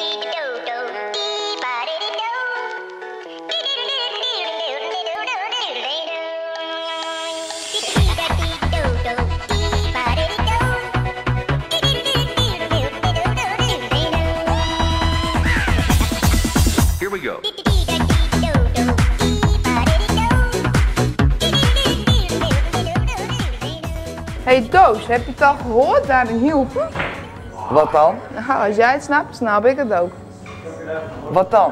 Here we go. Hey Doos, heb je het al gehoord daar in Hielpen? Wat dan? Nou, als jij het snapt, snap ik het ook. Wat dan?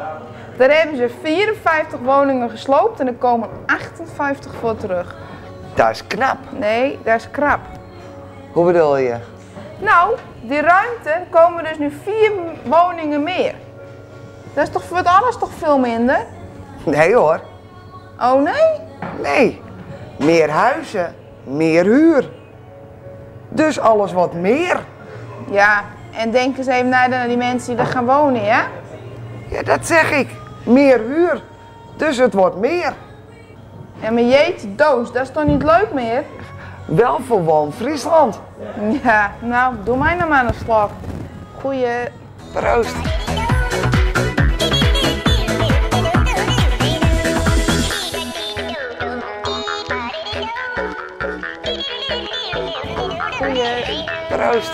Daar hebben ze 54 woningen gesloopt en er komen 58 voor terug. Dat is knap. Nee, dat is krap. Hoe bedoel je? Nou, die ruimte komen dus nu 4 woningen meer. Dat is toch voor het alles toch veel minder? Nee hoor. Oh nee? Nee. Meer huizen, meer huur. Dus alles wat meer. Ja, en denk eens even naar die mensen die daar gaan wonen, ja? Ja, dat zeg ik. Meer huur. Dus het wordt meer. Ja, maar jeetje, Doos, dat is toch niet leuk meer? Wel voor Woon-Friesland. Ja, nou, doe mij nou maar aan de slag. Goeie. Proost. Goeie. Proost.